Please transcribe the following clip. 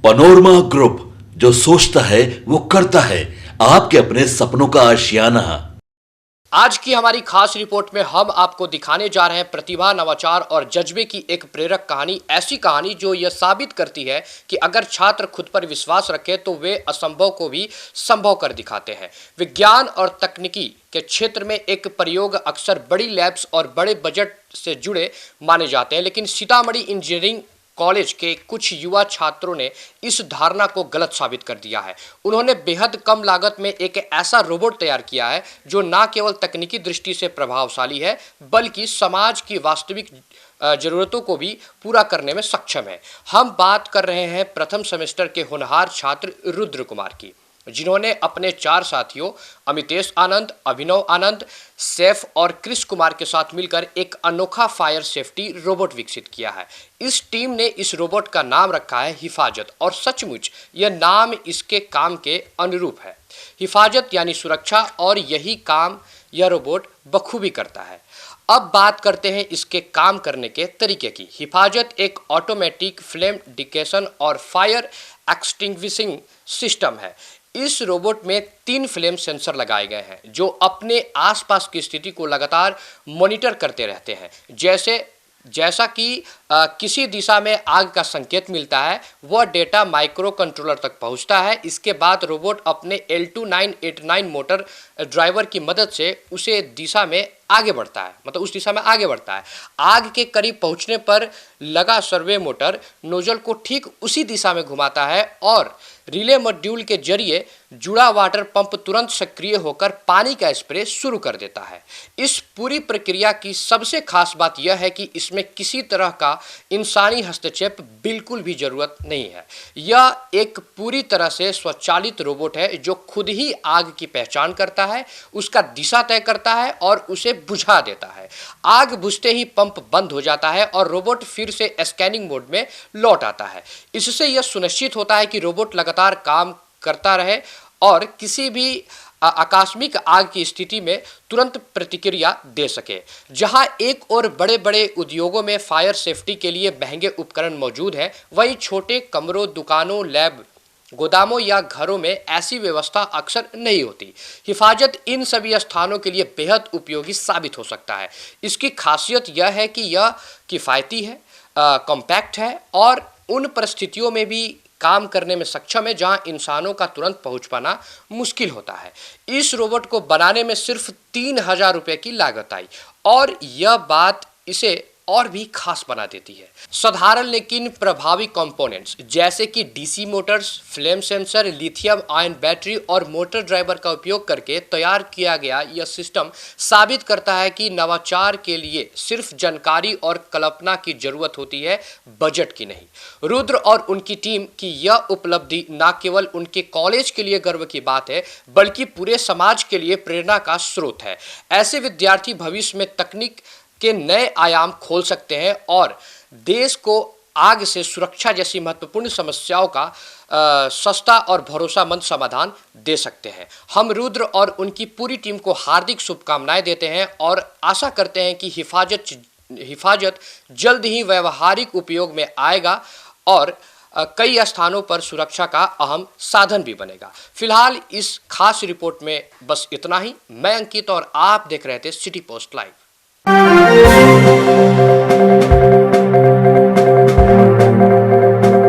Panorama group, जो सोचता है वो करता है। आपके अपने सपनों का आशियाना। आज की हमारी खास रिपोर्ट में हम आपको दिखाने जा रहे हैं प्रतिभा, नवाचार और जज्बे की एक प्रेरक कहानी। ऐसी कहानी जो यह साबित करती है कि अगर छात्र खुद पर विश्वास रखें तो वे असंभव को भी संभव कर दिखाते हैं। विज्ञान और तकनीकी के क्षेत्र में एक प्रयोग अक्सर बड़ी लैब्स और बड़े बजट से जुड़े माने जाते हैं, लेकिन सीतामढ़ी इंजीनियरिंग कॉलेज के कुछ युवा छात्रों ने इस धारणा को गलत साबित कर दिया है। उन्होंने बेहद कम लागत में एक ऐसा रोबोट तैयार किया है जो न केवल तकनीकी दृष्टि से प्रभावशाली है, बल्कि समाज की वास्तविक जरूरतों को भी पूरा करने में सक्षम है। हम बात कर रहे हैं प्रथम सेमेस्टर के होनहार छात्र रुद्र कुमार की, जिन्होंने अपने 4 साथियों अमितेश आनंद, अभिनव आनंद, सैफ और कृष कुमार के साथ मिलकर एक अनोखा फायर सेफ्टी रोबोट विकसित किया है। इस टीम ने इस रोबोट का नाम रखा है हिफाजत, और सचमुच यह नाम इसके काम के अनुरूप है। हिफाजत यानी सुरक्षा, और यही काम यह रोबोट बखूबी करता है। अब बात करते हैं इसके काम करने के तरीके की। हिफाजत एक ऑटोमेटिक फ्लेम डिटेक्शन और फायर एक्सटिंग्विशिंग सिस्टम है। इस रोबोट में 3 फ्लेम सेंसर लगाए गए हैं जो अपने आसपास की स्थिति को लगातार मॉनिटर करते रहते हैं। जैसा कि किसी दिशा में आग का संकेत मिलता है, वह डेटा माइक्रो कंट्रोलर तक पहुंचता है। इसके बाद रोबोट अपने L2989 मोटर ड्राइवर की मदद से उस दिशा में आगे बढ़ता है। आग के करीब पहुंचने पर लगा सर्वे मोटर नोजल को ठीक उसी दिशा में घुमाता है और रिले मॉड्यूल के जरिए जुड़ा वाटर पंप तुरंत सक्रिय होकर पानी का स्प्रे शुरू कर देता है। इस पूरी प्रक्रिया की सबसे खास बात यह है कि इसमें किसी तरह का इंसानी हस्तक्षेप बिल्कुल भी जरूरत नहीं है। यह एक पूरी तरह से स्वचालित रोबोट है जो खुद ही आग की पहचान करता है, उसका दिशा तय करता है और उसे बुझा देता है। आग बुझते ही पंप बंद हो जाता है और रोबोट फिर से स्कैनिंग मोड में लौट आता है। इससे यह सुनिश्चित होता है कि रोबोट लगातार काम करता रहे और किसी भी आकस्मिक आग की स्थिति में तुरंत प्रतिक्रिया दे सके। जहां एक और बड़े बड़े उद्योगों में फायर सेफ्टी के लिए महंगे उपकरण मौजूद हैं, वहीं छोटे कमरों, दुकानों, लैब, गोदामों या घरों में ऐसी व्यवस्था अक्सर नहीं होती। हिफाजत इन सभी स्थानों के लिए बेहद उपयोगी साबित हो सकता है। इसकी खासियत यह है कि यह किफ़ायती है, कॉम्पैक्ट है और उन परिस्थितियों में भी काम करने में सक्षम है जहां इंसानों का तुरंत पहुंच पाना मुश्किल होता है। इस रोबोट को बनाने में सिर्फ 3000 रुपये की लागत आई और यह बात इसे और भी खास बना देती है। साधारण लेकिन प्रभावी कंपोनेंट्स जैसे कि DC Motors, flame sensor, lithium ion battery और मोटर ड्राइवर का उपयोग करके तैयार किया गया यह सिस्टम साबित करता है कि नवाचार के लिए सिर्फ जानकारी और कल्पना की जरूरत होती है, बजट की नहीं। रुद्र और उनकी टीम की यह उपलब्धि न केवल उनके कॉलेज के लिए गर्व की बात है, बल्कि पूरे समाज के लिए प्रेरणा का स्रोत है। ऐसे विद्यार्थी भविष्य में तकनीक के नए आयाम खोल सकते हैं और देश को आग से सुरक्षा जैसी महत्वपूर्ण समस्याओं का सस्ता और भरोसामंद समाधान दे सकते हैं। हम रुद्र और उनकी पूरी टीम को हार्दिक शुभकामनाएं देते हैं और आशा करते हैं कि हिफाजत जल्द ही व्यावहारिक उपयोग में आएगा और कई स्थानों पर सुरक्षा का अहम साधन भी बनेगा। फिलहाल इस खास रिपोर्ट में बस इतना ही। मैं अंकित और आप देख रहे थे सिटी पोस्ट लाइव।